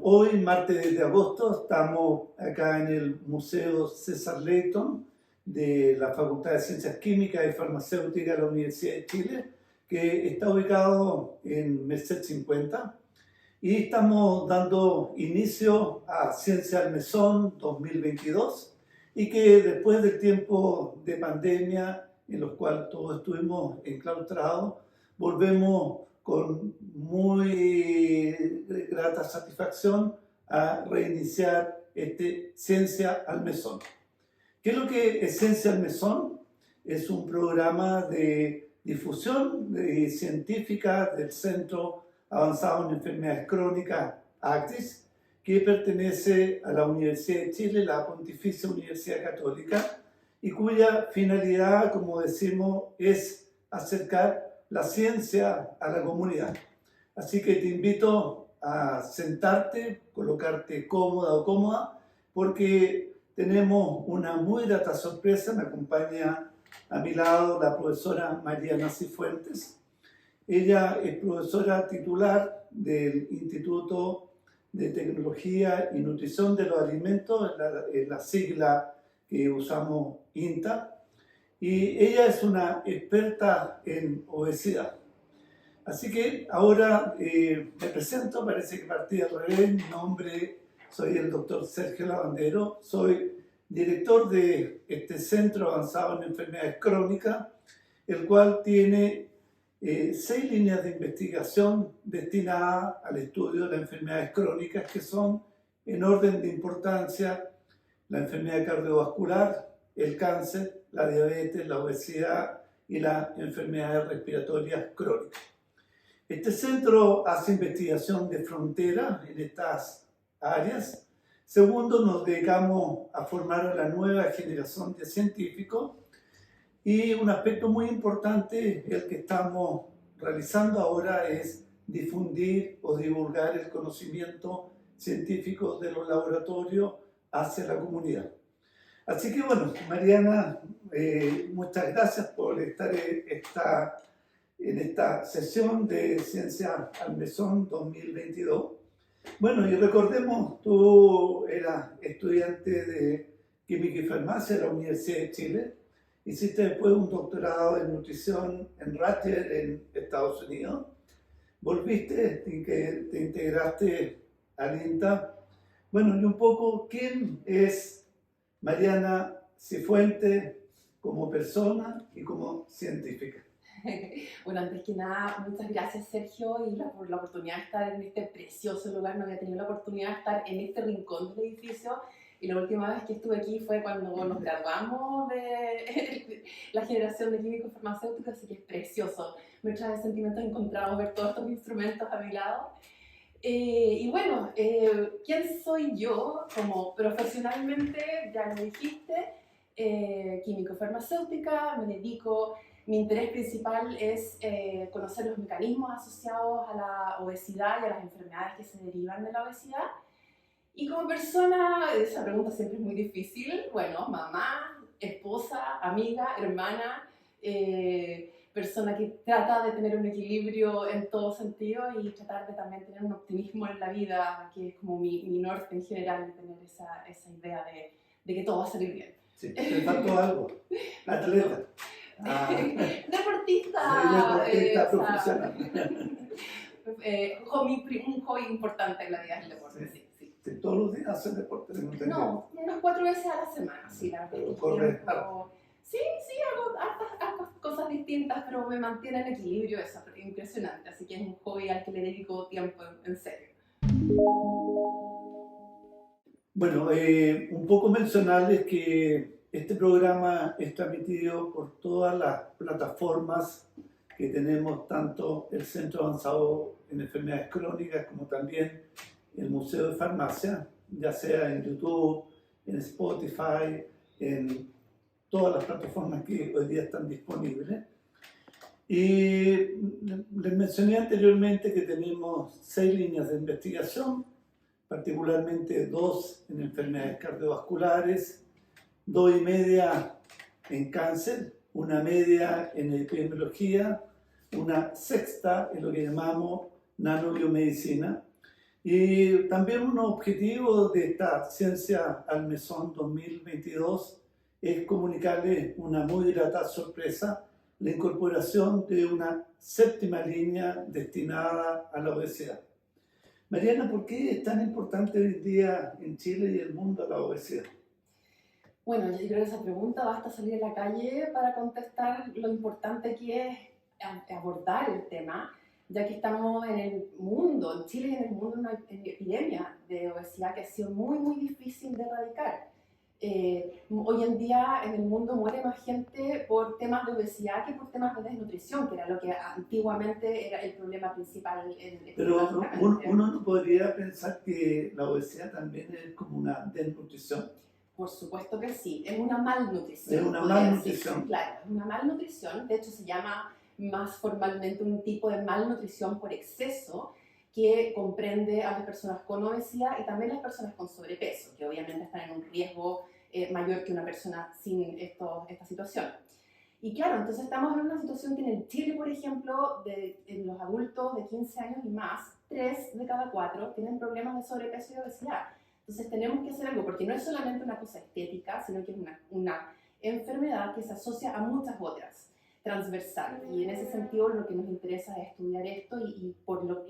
hoy, martes de agosto, estamos acá en el Museo César Leyton de la Facultad de Ciencias Químicas y Farmacéuticas de la Universidad de Chile, que está ubicado en Merced 50. Y estamos dando inicio a Ciencia al Mesón 2022 y que después del tiempo de pandemia en los cuales todos estuvimos enclaustrados, volvemos con muy grata satisfacción a reiniciar Ciencia al Mesón. ¿Qué es lo que es Ciencia al Mesón? Es un programa de difusión científica del Centro Avanzado en Enfermedades Crónicas, ACTIS, que pertenece a la Universidad de Chile, la Pontificia Universidad Católica, y cuya finalidad, como decimos, es acercar la ciencia a la comunidad. Así que te invito a sentarte, colocarte cómoda o cómoda, porque tenemos una muy grata sorpresa. Me acompaña a mi lado la profesora Mariana Cifuentes. Ella es profesora titular del Instituto de Tecnología y Nutrición de los Alimentos, la sigla que usamos INTA, y ella es una experta en obesidad. Así que ahora me presento, parece que partí al revés. Mi nombre, soy el doctor Sergio Lavandero, soy director de este Centro Avanzado en Enfermedades Crónicas, el cual tiene 6 líneas de investigación destinadas al estudio de las enfermedades crónicas, que son, en orden de importancia, la enfermedad cardiovascular, el cáncer, la diabetes, la obesidad y las enfermedades respiratorias crónicas. Este centro hace investigación de frontera en estas áreas. Segundo, nos dedicamos a formar a la nueva generación de científicos. Y un aspecto muy importante, el que estamos realizando ahora, es difundir o divulgar el conocimiento científico de los laboratorios hacia la comunidad. Así que bueno, Mariana, muchas gracias por estar en esta sesión de Ciencia al Mesón 2022. Bueno, y recordemos, tú eras estudiante de Química y Farmacia de la Universidad de Chile. Hiciste después un doctorado en nutrición en Rutgers en Estados Unidos. Volviste y que te integraste al INTA. Bueno, y un poco, ¿quién es Mariana Cifuentes como persona y como científica? Bueno, antes que nada, muchas gracias, Sergio, y por la oportunidad de estar en este precioso lugar. No había tenido la oportunidad de estar en este rincón del edificio, y la última vez que estuve aquí fue cuando nos graduamos de la generación de químicos farmacéuticos, así que es precioso. Me trae sentimientos encontrados ver todos estos instrumentos a mi lado. Y bueno, ¿quién soy yo? Como profesionalmente, ya lo dijiste, químico farmacéutica, me dedico. Mi interés principal es conocer los mecanismos asociados a la obesidad y a las enfermedades que se derivan de la obesidad. Y como persona, esa pregunta siempre es muy difícil. Bueno, mamá, esposa, amiga, hermana, persona que trata de tener un equilibrio en todo sentido y tratar de también tener un optimismo en la vida, que es como mi norte en general, de tener esa idea de que todo va a salir bien. Sí, te faltó algo. Atleta. Deportista, deportista profesional. Un hobby importante en la vida es el deporte, sí. Sí, todos los días haces deporte. No, unas 4 veces a la semana, sí, la verdad. Sí, hago hartas cosas distintas, pero me mantiene en equilibrio, eso es impresionante. Así que es un hobby al que le dedico tiempo en serio. Bueno, un poco mencionarles que este programa es transmitido por todas las plataformas que tenemos, tanto el Centro Avanzado en Enfermedades Crónicas como también el Museo de Farmacia, ya sea en YouTube, en Spotify, en todas las plataformas que hoy día están disponibles. Y les mencioné anteriormente que tenemos 6 líneas de investigación, particularmente 2 en enfermedades cardiovasculares, 2,5 en cáncer, 1 media en epidemiología, 1 sexta en lo que llamamos nanobiomedicina. Y también un objetivo de esta Ciencia al Mesón 2022 es comunicarles una muy grata sorpresa, la incorporación de una séptima línea destinada a la obesidad. Mariana, ¿por qué es tan importante hoy día en Chile y el mundo la obesidad? Bueno, yo creo que esa pregunta basta salir a la calle para contestar lo importante que es abordar el tema, ya que estamos en el mundo, en Chile y en el mundo, una epidemia de obesidad que ha sido muy, muy difícil de erradicar. Hoy en día en el mundo muere más gente por temas de obesidad que por temas de desnutrición, que era lo que antiguamente era el problema principal. Pero uno no podría pensar que la obesidad también es como una desnutrición. Por supuesto que sí, es una malnutrición. Es una malnutrición. Claro, es una malnutrición, de hecho se llama más formalmente un tipo de malnutrición por exceso que comprende a las personas con obesidad y también las personas con sobrepeso, que obviamente están en un riesgo mayor que una persona sin esta situación. Y claro, entonces estamos en una situación que en Chile, por ejemplo, en los adultos de 15 años y más, 3 de cada 4 tienen problemas de sobrepeso y obesidad. Entonces tenemos que hacer algo, porque no es solamente una cosa estética, sino que es una enfermedad que se asocia a muchas otras, transversal. Y en ese sentido lo que nos interesa es estudiar esto y por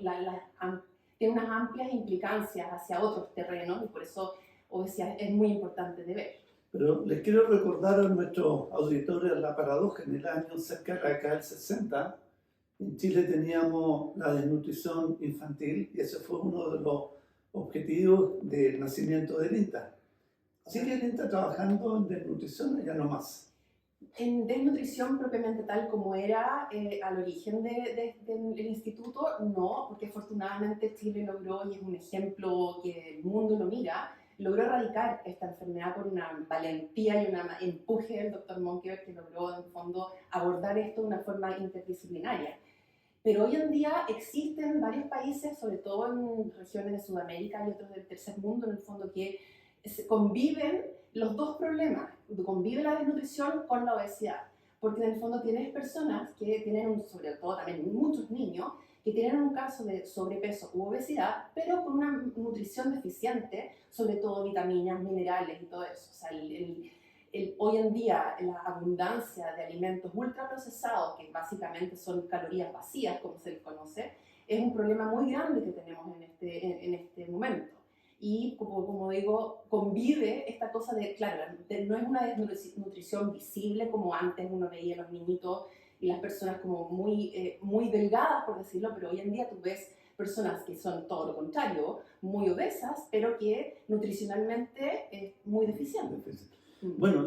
tiene unas amplias implicancias hacia otros terrenos y por eso obesidad es muy importante de ver. Pero les quiero recordar a nuestros auditores la paradoja. En el año cerca de la década del 60, en Chile teníamos la desnutrición infantil y ese fue uno de los objetivos del nacimiento del INTA. ¿Sigue el INTA trabajando en desnutrición o ya no más? En desnutrición propiamente tal como era al origen del instituto, no, porque afortunadamente Chile logró, y es un ejemplo que el mundo lo mira, logró erradicar esta enfermedad por una valentía y un empuje del doctor Monkeberg, que logró en el fondo abordar esto de una forma interdisciplinaria. Pero hoy en día existen varios países, sobre todo en regiones de Sudamérica y otros del tercer mundo, en el fondo, que conviven los dos problemas. Convive la desnutrición con la obesidad. Porque en el fondo tienes personas que tienen, sobre todo también muchos niños, que tienen un caso de sobrepeso u obesidad, pero con una nutrición deficiente, sobre todo vitaminas, minerales y todo eso. O sea, hoy en día la abundancia de alimentos ultraprocesados, que básicamente son calorías vacías, como se les conoce, es un problema muy grande que tenemos en este momento. Y como digo, convive esta cosa de, claro, no es una desnutrición visible como antes uno veía a los niñitos y las personas como muy delgadas, por decirlo, pero hoy en día tú ves personas que son todo lo contrario, muy obesas, pero que nutricionalmente es muy deficientes. Bueno,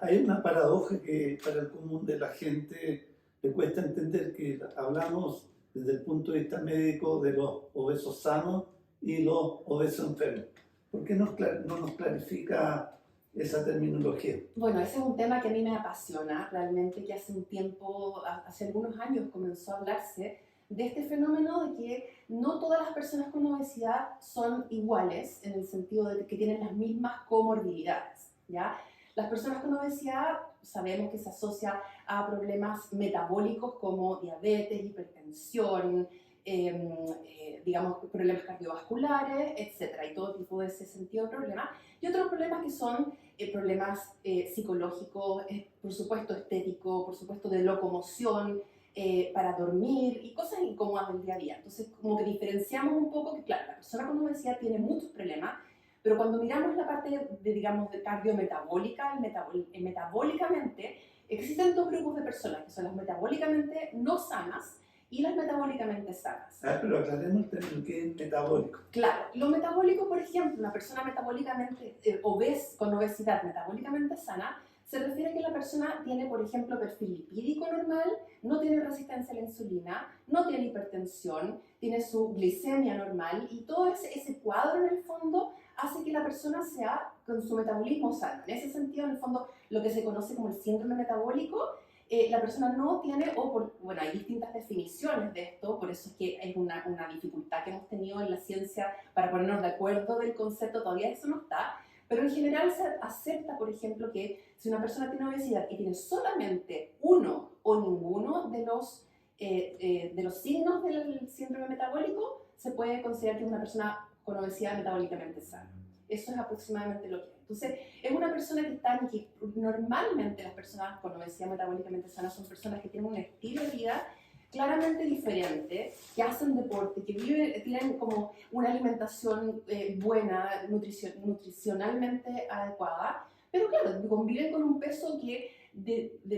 hay una paradoja que para el común de la gente le cuesta entender, que hablamos desde el punto de vista médico de los obesos sanos y los obesos enfermos. ¿Por qué no nos clarifica esa terminología? Bueno, ese es un tema que a mí me apasiona realmente, que hace un tiempo, hace algunos años comenzó a hablarse de este fenómeno de que no todas las personas con obesidad son iguales en el sentido de que tienen las mismas comorbilidades, ¿ya? Las personas con obesidad sabemos que se asocia a problemas metabólicos como diabetes, hipertensión, digamos, problemas cardiovasculares, etcétera, y todo tipo de ese sentido de problemas. Y otros problemas que son problemas psicológicos, por supuesto estéticos, por supuesto de locomoción, para dormir y cosas incómodas del día a día. Entonces, como que diferenciamos un poco que, claro, la persona con obesidad tiene muchos problemas, pero cuando miramos la parte digamos, de cardiometabólica, metabólicamente, existen dos grupos de personas, que son las metabólicamente no sanas y las metabólicamente sanas. Pero aclaremos el término, que es metabólico. Claro, lo metabólico, por ejemplo, una persona metabólicamente con obesidad metabólicamente sana, se refiere a que la persona tiene, por ejemplo, perfil lipídico normal, no tiene resistencia a la insulina, no tiene hipertensión, tiene su glicemia normal y todo ese cuadro en el fondo hace que la persona sea con su metabolismo sano. En ese sentido, en el fondo, lo que se conoce como el síndrome metabólico, la persona no tiene, bueno, hay distintas definiciones de esto, por eso es que hay una dificultad que hemos tenido en la ciencia para ponernos de acuerdo del concepto, todavía eso no está, pero en general se acepta, por ejemplo, que si una persona tiene obesidad y tiene solamente uno o ninguno de los signos del síndrome metabólico, se puede considerar que es una persona con obesidad metabólicamente sana. Eso es aproximadamente lo que es. Entonces, es una persona que está, que normalmente las personas con obesidad metabólicamente sana son personas que tienen un estilo de vida claramente diferente, que hacen deporte, que tienen como una alimentación buena, nutricionalmente adecuada, pero claro, conviven con un peso que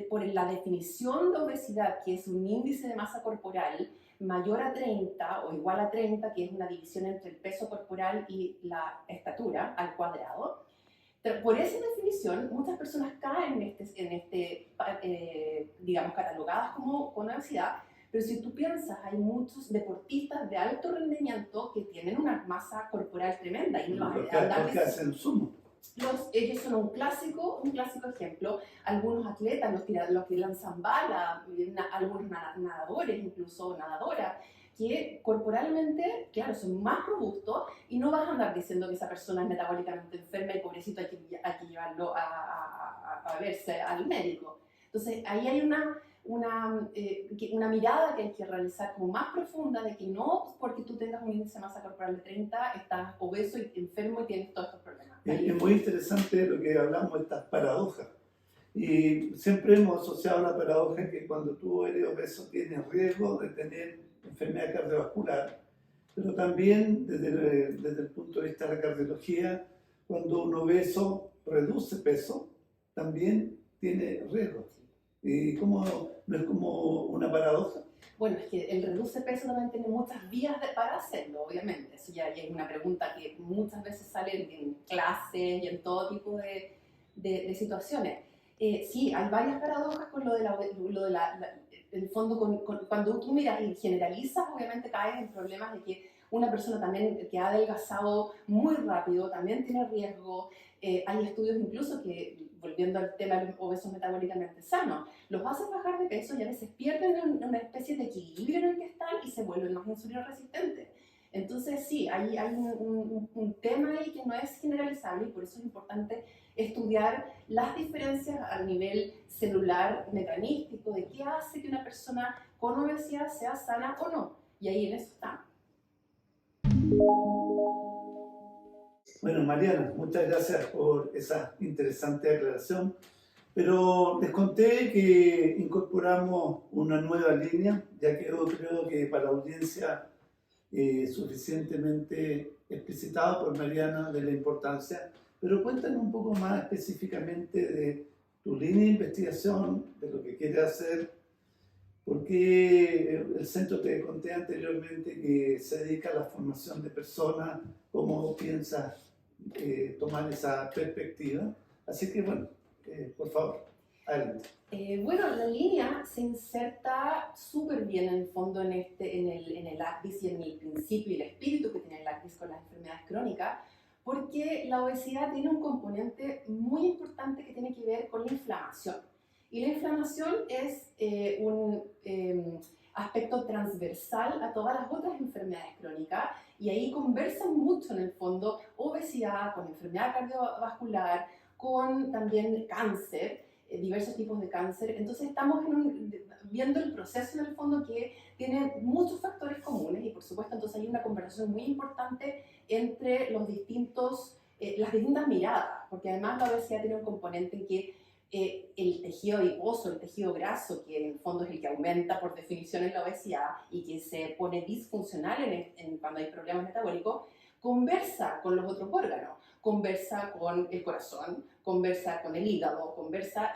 por la definición de obesidad, que es un índice de masa corporal mayor a 30 o igual a 30, que es una división entre el peso corporal y la estatura al cuadrado. Por esa definición, muchas personas caen digamos, catalogadas como con obesidad, pero si tú piensas, hay muchos deportistas de alto rendimiento que tienen una masa corporal tremenda y Lo que hacen sumo. Ellos son un clásico ejemplo. Algunos atletas, los que lanzan bala, algunos nadadores, incluso nadadoras, que corporalmente, claro, son más robustos y no vas a andar diciendo que esa persona es metabólicamente enferma y pobrecito hay que llevarlo a verse al médico. Entonces, ahí hay una mirada que hay que realizar como más profunda de que no porque tú tengas un índice de masa corporal de 30 estás obeso y enfermo y tienes todos estos problemas. Es muy interesante lo que hablamos de estas paradojas. Y siempre hemos asociado la paradoja que cuando tú eres obeso tienes riesgo de tener enfermedad cardiovascular, pero también desde el punto de vista de la cardiología, cuando un obeso reduce peso, también tiene riesgo. ¿Y cómo no es como una paradoja? Bueno, es que el reduce peso también tiene muchas vías para hacerlo, obviamente. Eso ya es una pregunta que muchas veces sale en clases y en todo tipo de situaciones. Sí, hay varias paradojas con lo de el fondo, cuando tú miras y generalizas, obviamente caes en problemas de que una persona también que ha adelgazado muy rápido también tiene riesgo. Hay estudios incluso que, volviendo al tema de los obesos metabólicamente sanos, los hacen bajar de peso y a veces pierden una especie de equilibrio en el que están y se vuelven más insulino resistentes. Entonces sí, hay un tema ahí que no es generalizable y por eso es importante estudiar las diferencias a nivel celular, mecanístico, de qué hace que una persona con obesidad sea sana o no. Y ahí en eso está. Bueno, Mariana, muchas gracias por esa interesante aclaración. Pero les conté que incorporamos una nueva línea, ya quedó creo que para la audiencia suficientemente explicitado por Mariana de la importancia. Pero cuéntanos un poco más específicamente de tu línea de investigación, de lo que quieres hacer, porque el centro te conté anteriormente que se dedica a la formación de personas, cómo piensas tomar esa perspectiva. Así que bueno, por favor, adelante. Bueno, la línea se inserta súper bien en el fondo en el ACDIS y en el principio y el espíritu que tiene el ACDIS con las enfermedades crónicas, porque la obesidad tiene un componente muy importante que tiene que ver con la inflamación. Y la inflamación es un aspecto transversal a todas las otras enfermedades crónicas y ahí conversan mucho en el fondo obesidad con enfermedad cardiovascular, con también cáncer, diversos tipos de cáncer. Entonces estamos viendo el proceso en el fondo que tiene muchos factores comunes y por supuesto entonces hay una conversación muy importante entre las distintas miradas, porque además la obesidad tiene un componente en que el tejido adiposo, el tejido graso, que en el fondo es el que aumenta por definición en la obesidad y que se pone disfuncional cuando hay problemas metabólicos, conversa con los otros órganos, conversa con el corazón, conversa con el hígado,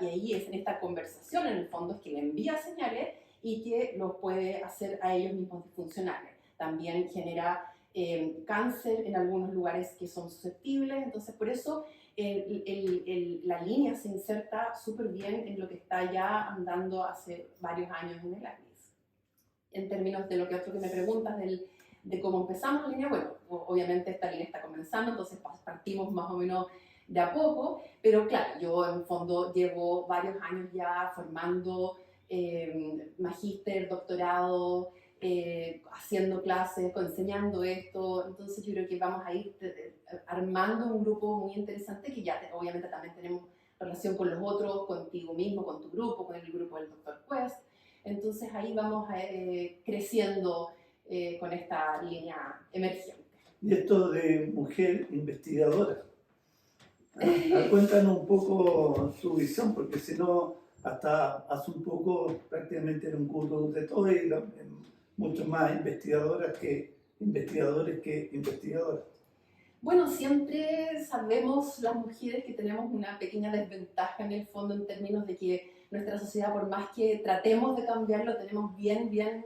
y ahí es en esta conversación en el fondo es que le envía señales y que los puede hacer a ellos mismos disfuncionales. También genera cáncer en algunos lugares que son susceptibles, entonces por eso la línea se inserta súper bien en lo que está ya andando hace varios años en el ACNIS. En términos de lo que otro que me preguntas de cómo empezamos la línea, bueno, obviamente esta línea está comenzando, entonces partimos más o menos de a poco, pero claro, yo en fondo llevo varios años ya formando magíster, doctorado, haciendo clases, enseñando esto, entonces yo creo que vamos a ir armando un grupo muy interesante que ya obviamente también tenemos relación con los otros, contigo mismo, con tu grupo, con el grupo del Dr. Quest, entonces ahí vamos creciendo con esta línea emergente. Y esto de mujer investigadora. Cuéntanos un poco su visión, porque si no, hasta hace un poco prácticamente era un gurú de todo y mucho más investigadoras que investigadores que investigadoras. Bueno, siempre sabemos las mujeres que tenemos una pequeña desventaja en el fondo en términos de que nuestra sociedad, por más que tratemos de cambiarlo, tenemos bien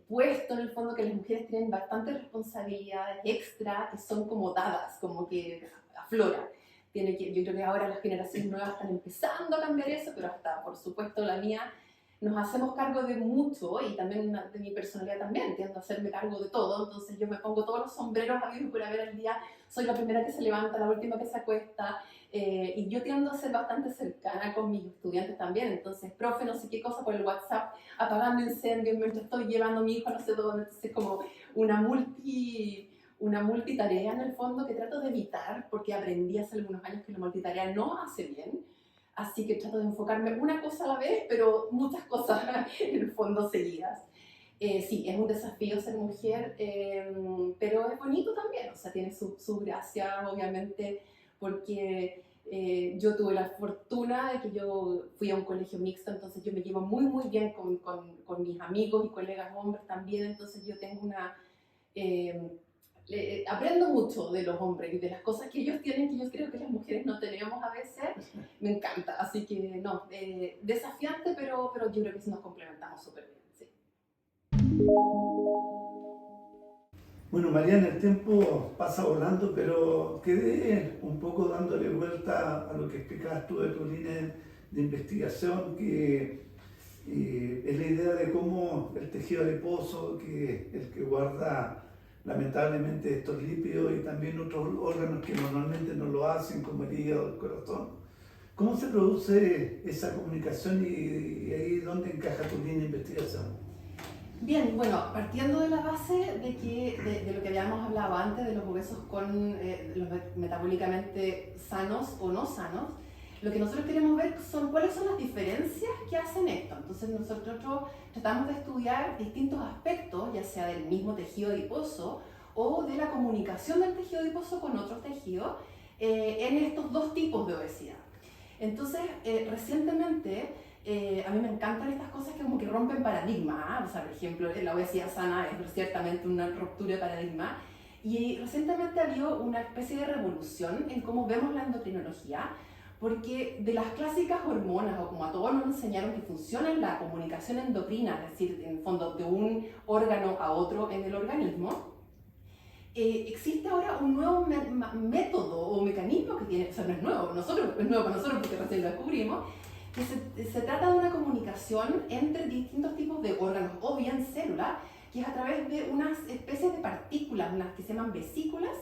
puesto en el fondo que las mujeres tienen bastantes responsabilidades extra que son como dadas, como que aflora. Yo creo que ahora las generaciones nuevas están empezando a cambiar eso, pero hasta, por supuesto, la mía, nos hacemos cargo de mucho y también de mi personalidad también, tiendo a hacerme cargo de todo, entonces yo me pongo todos los sombreros a vivir por haber al día, soy la primera que se levanta, la última que se acuesta, y yo tiendo a ser bastante cercana con mis estudiantes también, entonces, profe, no sé qué cosa por el WhatsApp, apagando incendios mientras estoy llevando a mi hijo a no sé dónde, entonces como una multitarea en el fondo que trato de evitar, porque aprendí hace algunos años que la multitarea no hace bien. Así que trato de enfocarme una cosa a la vez, pero muchas cosas en el fondo seguidas. Sí, es un desafío ser mujer, pero es bonito también, o sea, tiene su gracia, obviamente, porque yo tuve la fortuna de que yo fui a un colegio mixto, entonces yo me llevo muy bien con mis amigos y colegas hombres también, entonces yo tengo aprendo mucho de los hombres y de las cosas que ellos tienen que yo creo que las mujeres no tenemos a veces, me encanta, así que no, desafiante, pero yo creo que sí nos complementamos súper bien, sí. Bueno, Mariana, el tiempo pasa volando, pero quedé un poco dándole vuelta a lo que explicabas tú de tu línea de investigación, que es la idea de cómo el tejido adiposo, que el que guarda lamentablemente estos lípidos y también otros órganos que normalmente no lo hacen, como el hígado, el corazón. ¿Cómo se produce esa comunicación y ahí dónde encaja tu línea de investigación? Bien, bueno, partiendo de la base de lo que habíamos hablado antes, de los obesos con los metabólicamente sanos o no sanos, lo que nosotros queremos ver son cuáles son las diferencias que hacen esto. Entonces nosotros tratamos de estudiar distintos aspectos, ya sea del mismo tejido adiposo o de la comunicación del tejido adiposo con otros tejidos en estos dos tipos de obesidad. Entonces, recientemente, a mí me encantan estas cosas que como que rompen paradigmas, o sea, por ejemplo, la obesidad sana es ciertamente una ruptura de paradigma, y recientemente ha habido una especie de revolución en cómo vemos la endocrinología, porque de las clásicas hormonas, o como a todos nos enseñaron que funciona la comunicación endocrina, es decir, en el fondo de un órgano a otro en el organismo, existe ahora un nuevo método o mecanismo que tiene, o sea, no es nuevo, es nuevo para nosotros porque recién lo descubrimos, que se trata de una comunicación entre distintos tipos de órganos o bien células, que es a través de unas especies de partículas, unas que se llaman vesículas,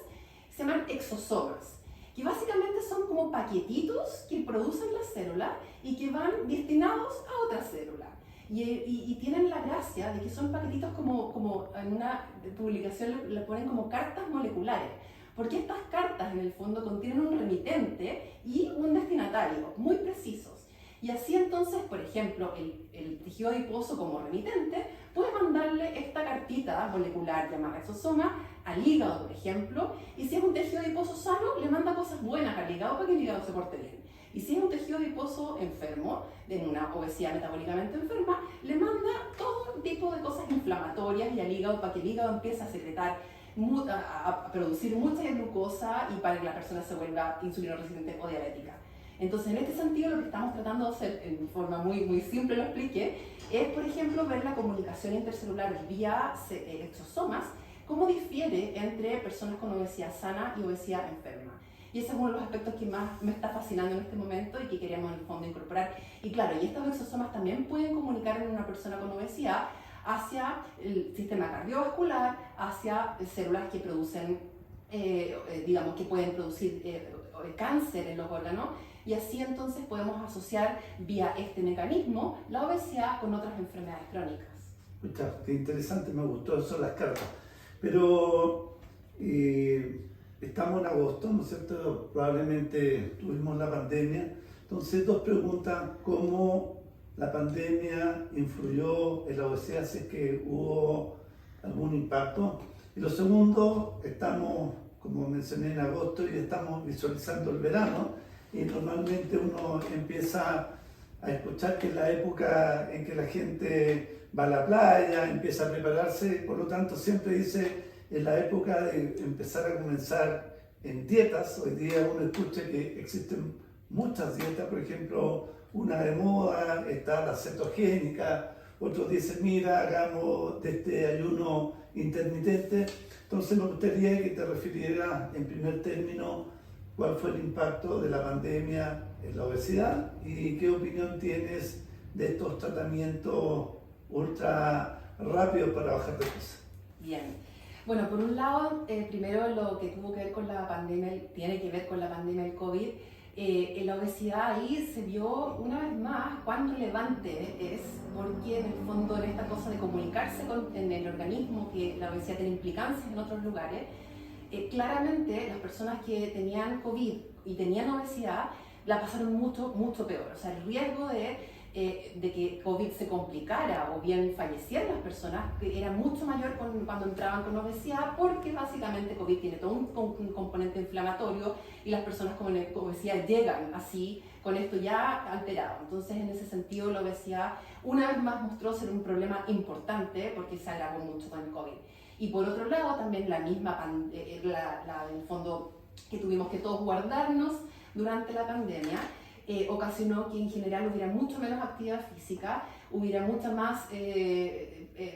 se llaman exosomas, que básicamente son como paquetitos que producen las células y que van destinados a otras células. Y tienen la gracia de que son paquetitos como en una publicación le ponen como cartas moleculares, porque estas cartas en el fondo contienen un remitente y un destinatario muy precisos. Y así entonces, por ejemplo, el tejido adiposo como remitente puede mandarle esta cartita molecular llamada exosoma al hígado, por ejemplo, y si es un tejido adiposo sano, le manda cosas buenas al hígado para que el hígado se porte bien. Y si es un tejido adiposo enfermo, de una obesidad metabólicamente enferma, le manda todo tipo de cosas inflamatorias y al hígado para que el hígado empiece a secretar, a producir mucha glucosa y para que la persona se vuelva insulino resistente o diabética. Entonces, en este sentido, lo que estamos tratando de hacer, en forma muy simple lo expliqué, es, por ejemplo, ver la comunicación intercelular vía exosomas, cómo difiere entre personas con obesidad sana y obesidad enferma. Y ese es uno de los aspectos que más me está fascinando en este momento y que queremos en el fondo incorporar. Y claro, y estos exosomas también pueden comunicar en una persona con obesidad hacia el sistema cardiovascular, hacia células que producen, digamos, que pueden producir cáncer en los órganos. Y así entonces podemos asociar vía este mecanismo la obesidad con otras enfermedades crónicas. Escucha, qué interesante, me gustó eso las cartas. Pero estamos en agosto, ¿no es cierto? Probablemente tuvimos la pandemia. Entonces, dos preguntas. ¿Cómo la pandemia influyó en la obesidad, si es que hubo algún impacto. Y lo segundo, estamos, como mencioné, en agosto y estamos visualizando el verano y normalmente uno empieza a escuchar que es la época en que la gente va a la playa, empieza a prepararse, por lo tanto siempre dice es la época de empezar a comenzar en dietas. Hoy día uno escucha que existen muchas dietas, por ejemplo, una de moda está la cetogénica, otros dicen mira, hagamos de este ayuno intermitente. Entonces me gustaría que te refirieras en primer término cuál fue el impacto de la pandemia en la obesidad y qué opinión tienes de estos tratamientos ultra rápidos para bajar de peso. Bien. Bueno, por un lado, primero lo que tuvo que ver con la pandemia, tiene que ver con la pandemia del COVID. En la obesidad ahí se vio una vez más cuán relevante es, porque en el fondo en esta cosa de comunicarse en el organismo, que la obesidad tiene implicancias en otros lugares, claramente las personas que tenían COVID y tenían obesidad la pasaron mucho peor. O sea, el riesgo de que COVID se complicara o bien fallecieran las personas era mucho mayor cuando entraban con obesidad, porque básicamente COVID tiene todo un componente inflamatorio y las personas con obesidad llegan así, con esto ya alterado. Entonces, en ese sentido, la obesidad una vez más mostró ser un problema importante porque se agravó mucho con el COVID. Y por otro lado, también la misma, en el fondo, que tuvimos que todos guardarnos durante la pandemia, ocasionó que en general hubiera mucho menos actividad física, hubiera mucho más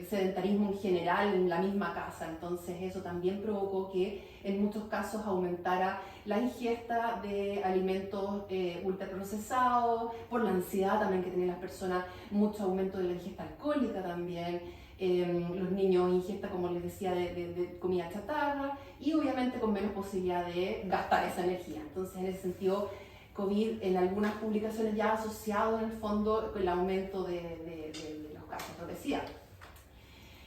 sedentarismo en general en la misma casa. Entonces eso también provocó que en muchos casos aumentara la ingesta de alimentos ultraprocesados, por la ansiedad también que tenían las personas, mucho aumento de la ingesta alcohólica también. Los niños ingesta, como les decía, de comida chatarra y obviamente con menos posibilidad de gastar esa energía. Entonces, en ese sentido, COVID en algunas publicaciones ya asociado en el fondo con el aumento de los casos de obesidad.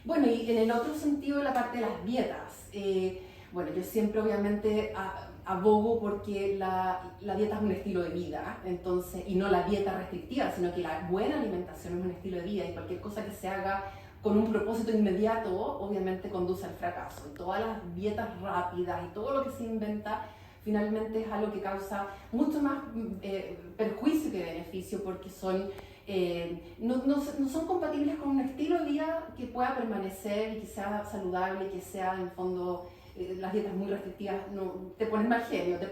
Bueno, y en el otro sentido, la parte de las dietas. Bueno, yo siempre obviamente abogo porque la dieta es un estilo de vida, entonces, y no la dieta restrictiva, sino que la buena alimentación es un estilo de vida y cualquier cosa que se haga con un propósito inmediato, obviamente conduce al fracaso. Y todas las dietas rápidas y todo lo que se inventa, finalmente es algo que causa mucho más perjuicio que beneficio, porque no son compatibles con un estilo de vida que pueda permanecer y que sea saludable, y que sea en el fondo, las dietas muy restrictivas te ponen mal genio, te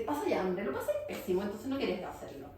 pasa ya hambre, lo pasas pésimo, entonces no quieres hacerlo.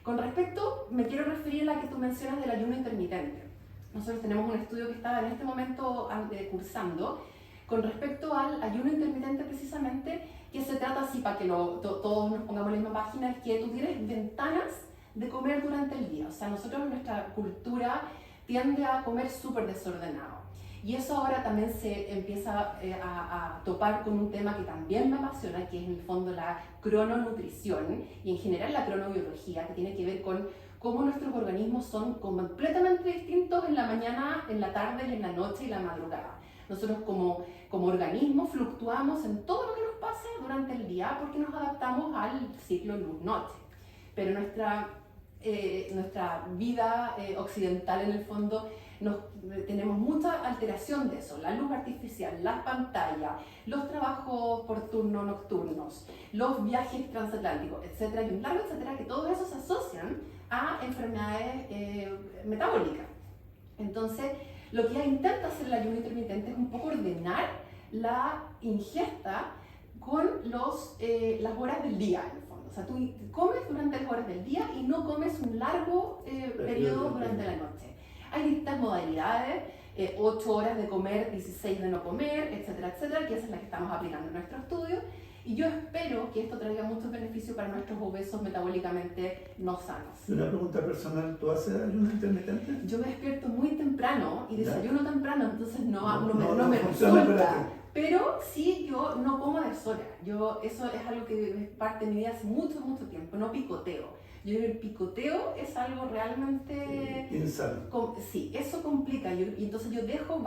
Con respecto, me quiero referir a la que tú mencionas del ayuno intermitente. Nosotros tenemos un estudio que está en este momento cursando con respecto al ayuno intermitente precisamente, que se trata así, para que todos nos pongamos en la misma página, es que tú tienes ventanas de comer durante el día. O sea, nosotros en nuestra cultura tiende a comer súper desordenado. Y eso ahora también se empieza a topar con un tema que también me apasiona, que es en el fondo la crononutrición y en general la cronobiología, que tiene que ver con cómo nuestros organismos son completamente distintos en la mañana, en la tarde, en la noche y la madrugada. Nosotros como organismo fluctuamos en todo lo que nos pasa durante el día porque nos adaptamos al ciclo luz-noche. Pero nuestra vida occidental en el fondo tenemos mucha alteración de eso, la luz artificial, las pantallas, los trabajos por turno nocturnos, los viajes transatlánticos, etcétera, y un largo etcétera, que todo eso se asocian a enfermedades metabólicas. Entonces, lo que intenta hacer el ayuno intermitente es un poco ordenar la ingesta con las horas del día, en el fondo. O sea, tú comes durante las horas del día y no comes un largo periodo durante la noche. Hay distintas modalidades, 8 horas de comer, 16 de no comer, etcétera, etcétera, que esa es la que estamos aplicando en nuestro estudio. Y yo espero que esto traiga muchos beneficios para nuestros obesos metabólicamente no sanos. Una pregunta personal, ¿tú haces ayuno intermitente? Yo me despierto muy temprano y desayuno temprano, entonces no me funciona resulta. Pero sí, yo no como a deshora. Eso es algo que es parte de mi vida hace mucho no picoteo. Yo creo que el picoteo es algo realmente insano. Sí, eso complica. Y entonces yo dejo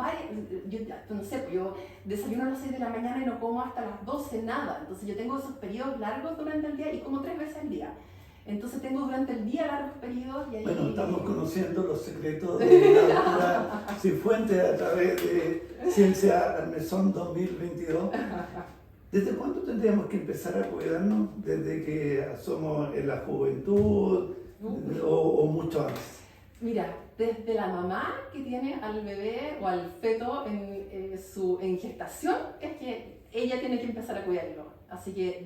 no sé, yo desayuno a las 6 de la mañana y no como hasta las 12 nada. Entonces yo tengo esos periodos largos durante el día y como 3 veces al día. Entonces tengo durante el día largos periodos y ahí... Bueno, estamos conociendo los secretos de la doctora Cifuentes a través de Ciencia al Mesón 2022. ¿Desde cuándo tendríamos que empezar a cuidarnos? ¿Desde que somos en la juventud o mucho antes? Mira, desde la mamá que tiene al bebé o al feto en gestación, es que ella tiene que empezar a cuidarlo. Así que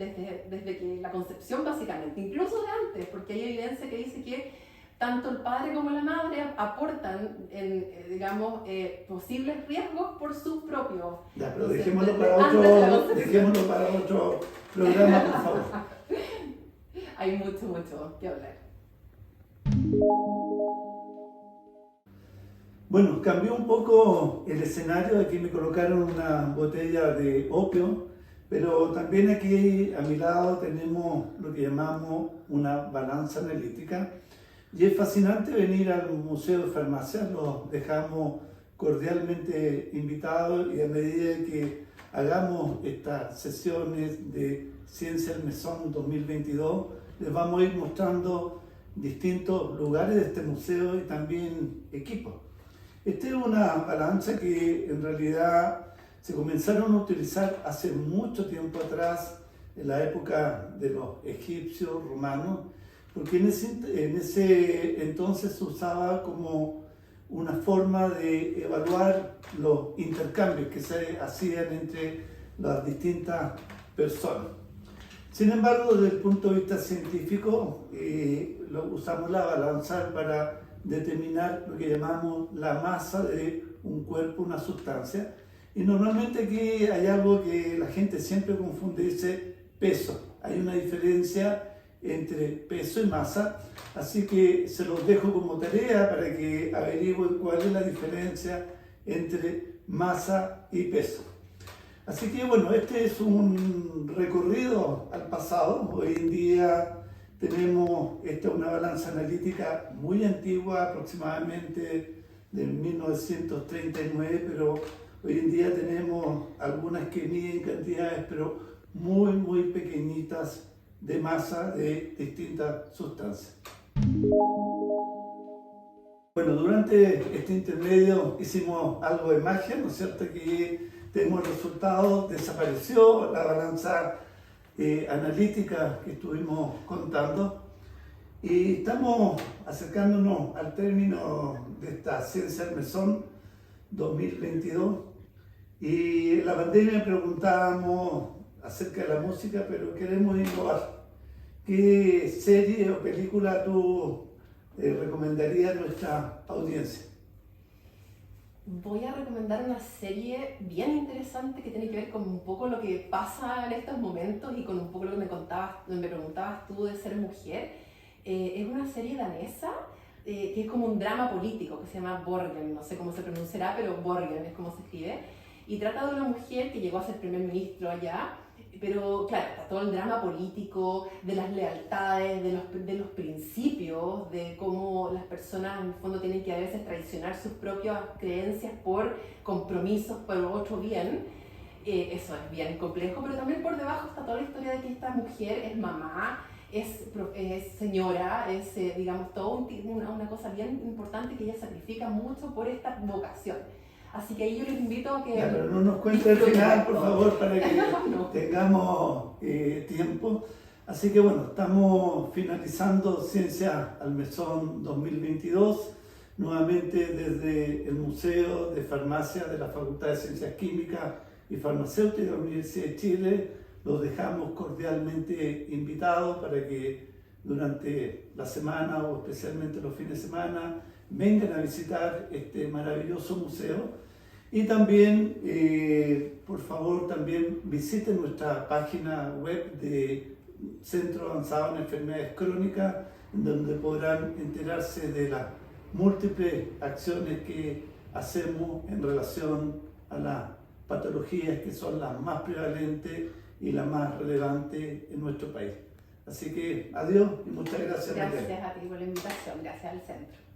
desde que la concepción básicamente, incluso de antes, porque hay evidencia que dice que tanto el padre como la madre aportan digamos, posibles riesgos por sus propios. Ya, pero dejémoslo para otro programa, por favor. Hay mucho que hablar. Bueno, cambió un poco el escenario. Aquí me colocaron una botella de opio, pero también aquí a mi lado tenemos lo que llamamos una balanza analítica. Y es fascinante venir al Museo de Farmacia, los dejamos cordialmente invitados y a medida que hagamos estas sesiones de Ciencia al Mesón 2022, les vamos a ir mostrando distintos lugares de este museo y también equipos. Esta es una balanza que en realidad se comenzaron a utilizar hace mucho tiempo atrás, en la época de los egipcios, romanos, porque en ese entonces se usaba como una forma de evaluar los intercambios que se hacían entre las distintas personas. Sin embargo, desde el punto de vista científico, usamos la balanza para determinar lo que llamamos la masa de un cuerpo, una sustancia. Y normalmente aquí hay algo que la gente siempre confunde, dice peso. Hay una diferencia entre peso y masa, así que se los dejo como tarea para que averigüen cuál es la diferencia entre masa y peso. Así que bueno, este es un recorrido al pasado. Hoy en día tenemos una balanza analítica muy antigua, aproximadamente de 1939, pero hoy en día tenemos algunas que miden cantidades, pero muy pequeñitas de masa de distintas sustancias. Bueno, durante este intermedio hicimos algo de magia, ¿no es cierto? Que tenemos el resultado, desapareció la balanza analítica que estuvimos contando y estamos acercándonos al término de esta Ciencia al Mesón 2022 y en la pandemia preguntábamos acerca de la música, pero queremos innovar. ¿Qué serie o película tú recomendarías a nuestra audiencia? Voy a recomendar una serie bien interesante que tiene que ver con un poco lo que pasa en estos momentos y con un poco lo que me preguntabas tú de ser mujer. Es una serie danesa que es como un drama político que se llama Borgen, no sé cómo se pronunciará, pero Borgen es como se escribe, y trata de una mujer que llegó a ser primer ministro allá, pero claro, está todo el drama político, de las lealtades, de los principios, de cómo las personas en el fondo tienen que a veces traicionar sus propias creencias por compromisos por otro bien. Eso es bien complejo, pero también por debajo está toda la historia de que esta mujer es mamá, es señora, es digamos todo una cosa bien importante que ella sacrifica mucho por esta vocación. Así que ahí yo les invito a que... Ya, pero no nos cuente el final, por favor, para que tengamos tiempo. Así que bueno, estamos finalizando Ciencia al Mesón 2022, nuevamente desde el Museo de Farmacia de la Facultad de Ciencias Químicas y Farmacéuticas de la Universidad de Chile. Los dejamos cordialmente invitados para que durante la semana o especialmente los fines de semana vengan a visitar este maravilloso museo y también, por favor, también visiten nuestra página web de Centro Avanzado en Enfermedades Crónicas, donde podrán enterarse de las múltiples acciones que hacemos en relación a las patologías que son las más prevalentes y las más relevantes en nuestro país. Así que adiós y muchas gracias. Gracias a ti por la invitación, gracias al centro.